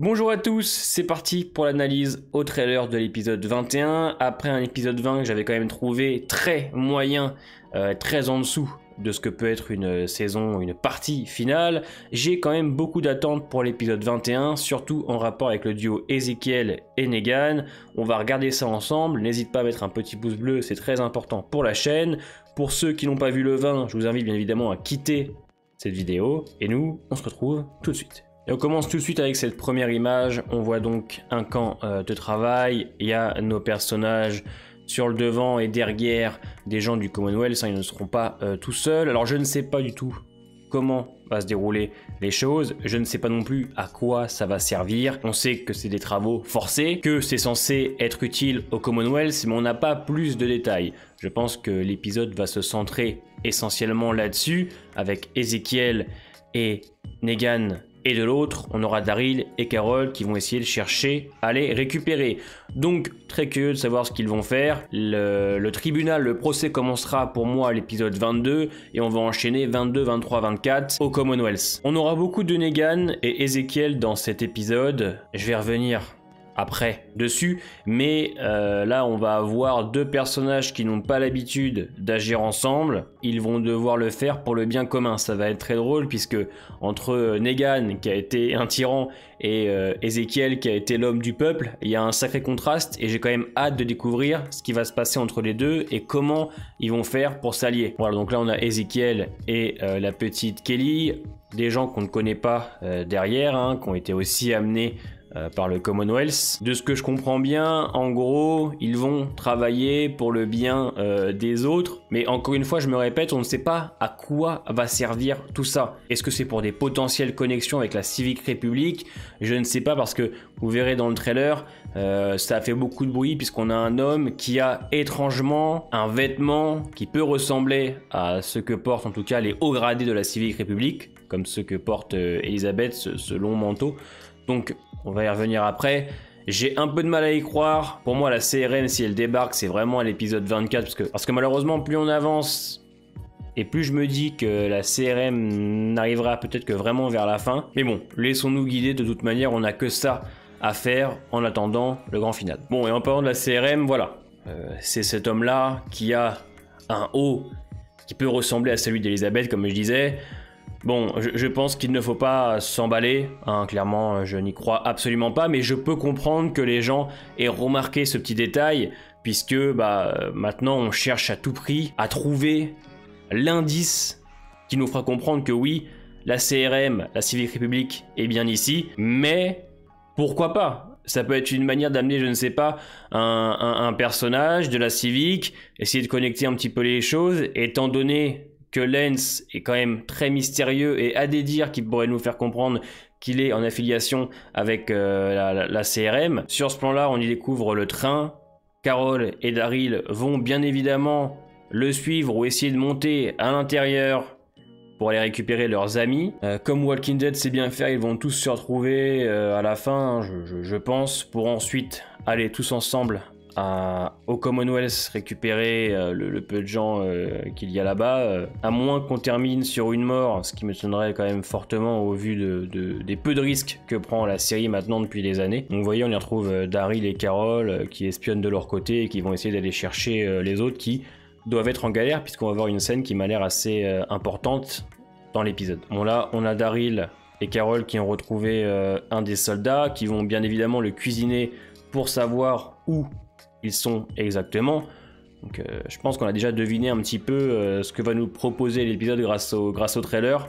Bonjour à tous, c'est parti pour l'analyse au trailer de l'épisode 21. Après un épisode 20 que j'avais quand même trouvé très moyen, très en dessous de ce que peut être une saison, une partie finale, j'ai quand même beaucoup d'attentes pour l'épisode 21, surtout en rapport avec le duo Ezekiel et Negan. On va regarder ça ensemble, n'hésite pas à mettre un petit pouce bleu, c'est très important pour la chaîne. Pour ceux qui n'ont pas vu le 20, je vous invite bien évidemment à quitter cette vidéo, et nous, on se retrouve tout de suite. Et on commence tout de suite avec cette première image. On voit donc un camp de travail. Il y a nos personnages sur le devant et derrière des gens du Commonwealth. Ils ne seront pas tout seuls. Alors je ne sais pas du tout comment va se dérouler les choses. Je ne sais pas non plus à quoi ça va servir. On sait que c'est des travaux forcés, que c'est censé être utile au Commonwealth, mais on n'a pas plus de détails. Je pense que l'épisode va se centrer essentiellement là-dessus, avec Ezekiel et Negan. Et de l'autre, on aura Daryl et Carol qui vont essayer de chercher à les récupérer. Donc, très curieux de savoir ce qu'ils vont faire. Le tribunal, le procès commencera pour moi à l'épisode 22 et on va enchaîner 22, 23, 24 au Commonwealth. On aura beaucoup de Negan et Ezekiel dans cet épisode. Je vais revenir après dessus, mais là on va avoir deux personnages qui n'ont pas l'habitude d'agir ensemble. Ils vont devoir le faire pour le bien commun. Ça va être très drôle puisque entre Negan qui a été un tyran et Ezekiel qui a été l'homme du peuple, il y a un sacré contraste et j'ai quand même hâte de découvrir ce qui va se passer entre les deux et comment ils vont faire pour s'allier. Voilà, donc là on a Ezekiel et la petite Kelly, des gens qu'on ne connaît pas derrière, hein, qui ont été aussi amenés par le Commonwealth. De ce que je comprends bien, en gros, ils vont travailler pour le bien des autres. Mais encore une fois, je me répète, on ne sait pas à quoi va servir tout ça. Est-ce que c'est pour des potentielles connexions avec la Civic République? Je ne sais pas parce que vous verrez dans le trailer, ça a fait beaucoup de bruit puisqu'on a un homme qui a étrangement un vêtement qui peut ressembler à ce que portent en tout cas les hauts gradés de la Civic République, comme ce que porte Elisabeth, ce long manteau. Donc on va y revenir après. J'ai un peu de mal à y croire. Pour moi, la CRM, si elle débarque, c'est vraiment à l'épisode 24. Parce que malheureusement, plus on avance, et plus je me dis que la CRM n'arrivera peut-être que vraiment vers la fin. Mais bon, laissons-nous guider. De toute manière, on n'a que ça à faire en attendant le grand final. Bon, et en parlant de la CRM, voilà. C'est cet homme-là qui a un haut qui peut ressembler à celui d'Elisabeth, comme je disais. Bon, je pense qu'il ne faut pas s'emballer, hein, clairement je n'y crois absolument pas, mais je peux comprendre que les gens aient remarqué ce petit détail, puisque maintenant on cherche à tout prix à trouver l'indice qui nous fera comprendre que oui, la CRM, la Civic République est bien ici, mais pourquoi pas? Ça peut être une manière d'amener, je ne sais pas, un personnage de la Civic, essayer de connecter un petit peu les choses, étant donné que Lance est quand même très mystérieux et a des dires qui pourraient nous faire comprendre qu'il est en affiliation avec la CRM. Sur ce plan-là, on y découvre le train. Carol et Daryl vont bien évidemment le suivre ou essayer de monter à l'intérieur pour aller récupérer leurs amis. Comme Walking Dead sait bien faire, ils vont tous se retrouver à la fin, je pense, pour ensuite aller tous ensemble au Commonwealth récupérer le peu de gens qu'il y a là-bas, à moins qu'on termine sur une mort, ce qui me sonnerait quand même fortement au vu des peu de risques que prend la série maintenant depuis des années. Donc vous voyez, on y retrouve Daryl et Carol qui espionnent de leur côté et qui vont essayer d'aller chercher les autres qui doivent être en galère, puisqu'on va avoir une scène qui m'a l'air assez importante dans l'épisode. Bon, là on a Daryl et Carol qui ont retrouvé un des soldats, qui vont bien évidemment le cuisiner pour savoir où ils sont exactement. Donc je pense qu'on a déjà deviné un petit peu ce que va nous proposer l'épisode grâce au trailer.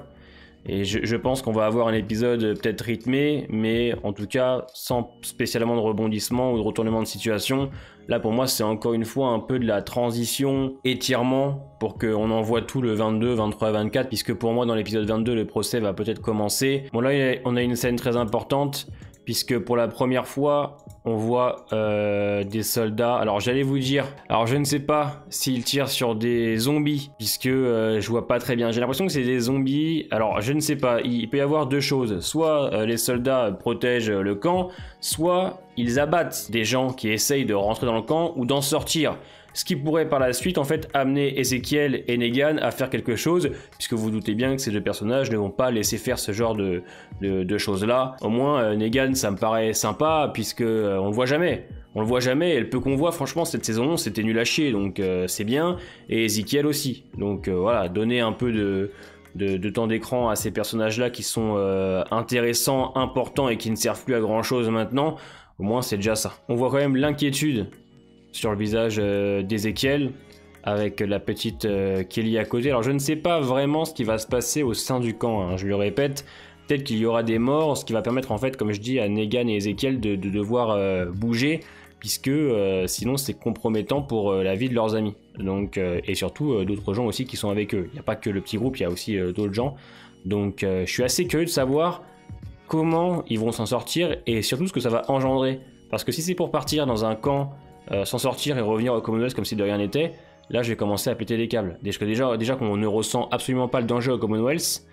Et je pense qu'on va avoir un épisode peut-être rythmé, mais en tout cas sans spécialement de rebondissement ou de retournement de situation. Là pour moi c'est encore une fois un peu de la transition, étirement, pour qu'on envoie tout le 22, 23 et 24, puisque pour moi dans l'épisode 22 le procès va peut-être commencer. Bon là on a une scène très importante, puisque pour la première fois on voit des soldats. Alors j'allais vous dire, alors je ne sais pas s'ils tirent sur des zombies, puisque je vois pas très bien. J'ai l'impression que c'est des zombies. Alors je ne sais pas, il peut y avoir deux choses. Soit les soldats protègent le camp, soit ils abattent des gens qui essayent de rentrer dans le camp ou d'en sortir. Ce qui pourrait par la suite en fait amener Ezekiel et Negan à faire quelque chose, puisque vous doutez bien que ces deux personnages ne vont pas laisser faire ce genre de choses là. Au moins Negan ça me paraît sympa, puisque on le voit jamais. On le voit jamais, et le peu qu'on voit franchement cette saison 11 c'était nul à chier, donc c'est bien, et Ezekiel aussi. Donc voilà, donner un peu de temps d'écran à ces personnages là qui sont intéressants, importants et qui ne servent plus à grand chose maintenant, au moins c'est déjà ça. On voit quand même l'inquiétude sur le visage d'Ezekiel, avec la petite Kelly à côté. Alors je ne sais pas vraiment ce qui va se passer au sein du camp, hein. Je le répète, peut-être qu'il y aura des morts, ce qui va permettre en fait, comme je dis, à Negan et Ezekiel de devoir bouger, puisque sinon c'est compromettant pour la vie de leurs amis. Donc, et surtout d'autres gens aussi qui sont avec eux. Il n'y a pas que le petit groupe, il y a aussi d'autres gens. Donc je suis assez curieux de savoir comment ils vont s'en sortir, et surtout ce que ça va engendrer. Parce que si c'est pour partir dans un camp, s'en sortir et revenir au Commonwealth comme si de rien n'était, là je vais commencer à péter les câbles. Déjà qu'on ne ressent absolument pas le danger au Commonwealth,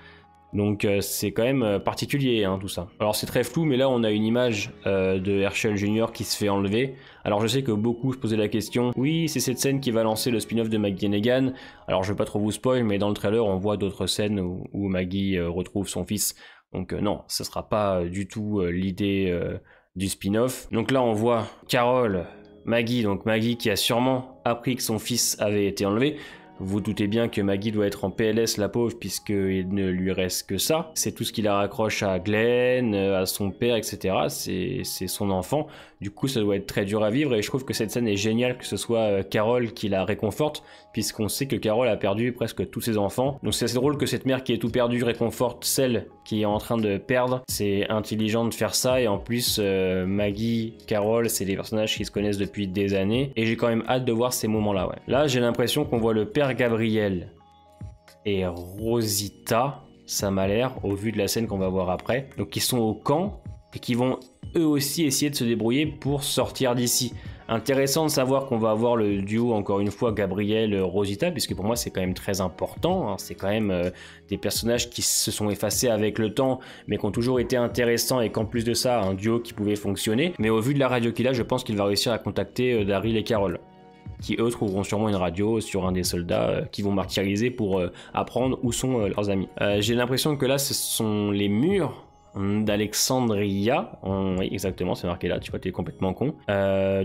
donc c'est quand même particulier hein, tout ça. Alors c'est très flou, mais là on a une image de Herschel Jr. qui se fait enlever. Alors je sais que beaucoup se posaient la question, oui c'est cette scène qui va lancer le spin-off de Maggie et Negan. Alors je vais pas trop vous spoil, mais dans le trailer on voit d'autres scènes où Maggie retrouve son fils. Donc non, ce sera pas du tout l'idée du spin-off. Donc là on voit Carol, Maggie, donc Maggie qui a sûrement appris que son fils avait été enlevé. Vous doutez bien que Maggie doit être en PLS, la pauvre, puisqu'il ne lui reste que ça. C'est tout ce qui la raccroche à Glenn, à son père, etc. C'est son enfant. Du coup, ça doit être très dur à vivre, et je trouve que cette scène est géniale, que ce soit Carol qui la réconforte, puisqu'on sait que Carol a perdu presque tous ses enfants. Donc c'est assez drôle que cette mère qui est tout perdue réconforte celle qui est en train de perdre. C'est intelligent de faire ça, et en plus, Maggie, Carol, c'est des personnages qui se connaissent depuis des années, et j'ai quand même hâte de voir ces moments-là. Ouais. Là, j'ai l'impression qu'on voit le père Gabriel et Rosita, ça m'a l'air, au vu de la scène qu'on va voir après, donc ils sont au camp et qui vont eux aussi essayer de se débrouiller pour sortir d'ici. Intéressant de savoir qu'on va avoir le duo, encore une fois, Gabriel-Rosita, puisque pour moi c'est quand même très important, hein. C'est quand même des personnages qui se sont effacés avec le temps, mais qui ont toujours été intéressants, et qu'en plus de ça, un duo qui pouvait fonctionner. Mais au vu de la radio qu'il a, je pense qu'il va réussir à contacter Daryl et Carol, qui eux trouveront sûrement une radio sur un des soldats qui vont martyriser pour apprendre où sont leurs amis. J'ai l'impression que là ce sont les murs d'Alexandria. Oui, exactement, c'est marqué là, tu vois, t'es complètement con.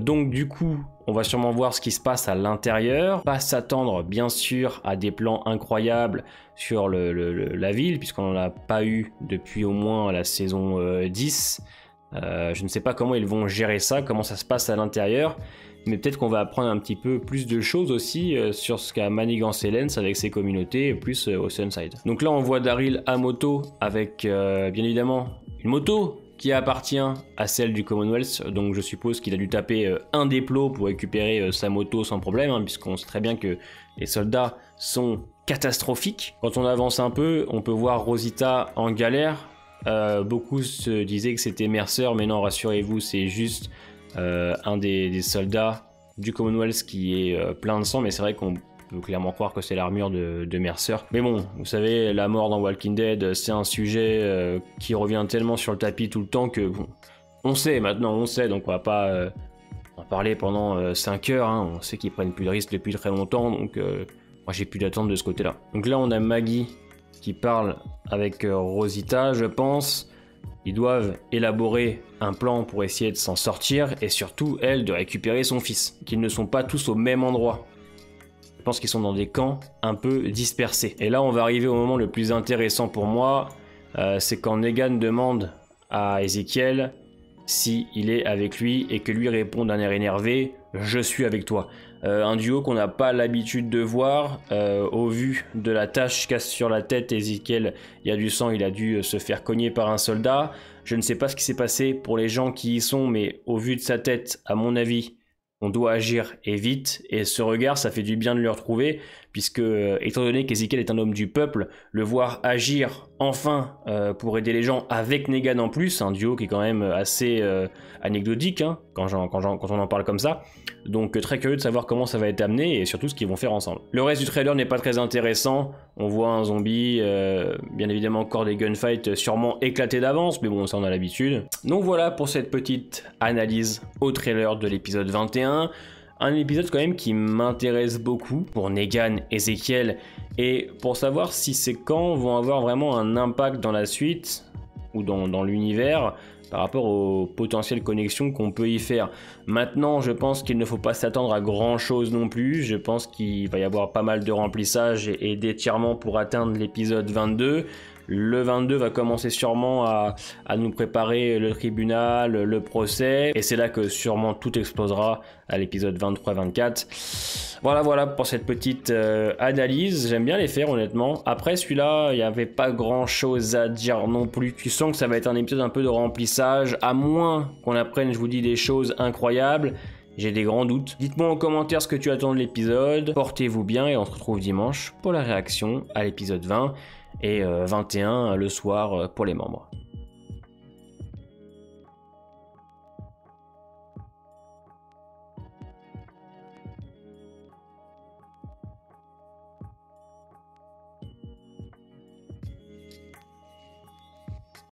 Donc du coup, on va sûrement voir ce qui se passe à l'intérieur, pas s'attendre bien sûr à des plans incroyables sur la ville, puisqu'on n'en a pas eu depuis au moins la saison 10. Je ne sais pas comment ils vont gérer ça, comment ça se passe à l'intérieur, mais peut-être qu'on va apprendre un petit peu plus de choses aussi sur ce qu'a manigancé Lance avec ses communautés, plus au Sunside. Donc là on voit Daryl à moto avec bien évidemment une moto qui appartient à celle du Commonwealth, donc je suppose qu'il a dû taper un dépôt pour récupérer sa moto sans problème, hein, puisqu'on sait très bien que les soldats sont catastrophiques. Quand on avance un peu, on peut voir Rosita en galère. Beaucoup se disaient que c'était Mercer, mais non, rassurez-vous, c'est juste un des soldats du Commonwealth qui est plein de sang, mais c'est vrai qu'on peut clairement croire que c'est l'armure de Mercer. Mais bon, vous savez, la mort dans Walking Dead, c'est un sujet qui revient tellement sur le tapis tout le temps que bon, on sait maintenant, on sait, donc on va pas en parler pendant 5 heures, hein. On sait qu'ils prennent plus de risques depuis très longtemps, donc moi j'ai plus d'attente de ce côté-là. Donc là on a Maggie qui parle avec Rosita, je pense. Ils doivent élaborer un plan pour essayer de s'en sortir, et surtout, elle, de récupérer son fils. Qu'ils ne sont pas tous au même endroit. Je pense qu'ils sont dans des camps un peu dispersés. Et là, on va arriver au moment le plus intéressant pour moi. C'est quand Negan demande à Ezekiel s'il est avec lui, et que lui répond d'un air énervé « Je suis avec toi ». Un duo qu'on n'a pas l'habitude de voir, au vu de la tache casse sur la tête. Ezekiel, il y a du sang, il a dû se faire cogner par un soldat. Je ne sais pas ce qui s'est passé pour les gens qui y sont, mais au vu de sa tête, à mon avis, on doit agir et vite. Et ce regard, ça fait du bien de le retrouver, puisque étant donné qu'Ezekiel est un homme du peuple, le voir agir enfin pour aider les gens avec Negan en plus, un duo qui est quand même assez anecdotique hein, quand on en parle comme ça. Donc très curieux de savoir comment ça va être amené et surtout ce qu'ils vont faire ensemble. Le reste du trailer n'est pas très intéressant, on voit un zombie, bien évidemment encore des gunfights sûrement éclatés d'avance, mais bon ça on a l'habitude. Donc voilà pour cette petite analyse au trailer de l'épisode 21. Un épisode quand même qui m'intéresse beaucoup pour Negan, Ezekiel et pour savoir si ces camps vont avoir vraiment un impact dans la suite ou dans l'univers par rapport aux potentielles connexions qu'on peut y faire. Maintenant, je pense qu'il ne faut pas s'attendre à grand chose non plus. Je pense qu'il va y avoir pas mal de remplissage et d'étirements pour atteindre l'épisode 22. Le 22 va commencer sûrement à nous préparer le tribunal, le procès, et c'est là que sûrement tout explosera à l'épisode 23-24. Voilà pour cette petite analyse, j'aime bien les faire honnêtement. Après celui-là, il n'y avait pas grand chose à dire non plus. Tu sens que ça va être un épisode un peu de remplissage, à moins qu'on apprenne, je vous dis, des choses incroyables. J'ai des grands doutes. Dites-moi en commentaire ce que tu attends de l'épisode. Portez-vous bien et on se retrouve dimanche pour la réaction à l'épisode 20 et 21 le soir pour les membres.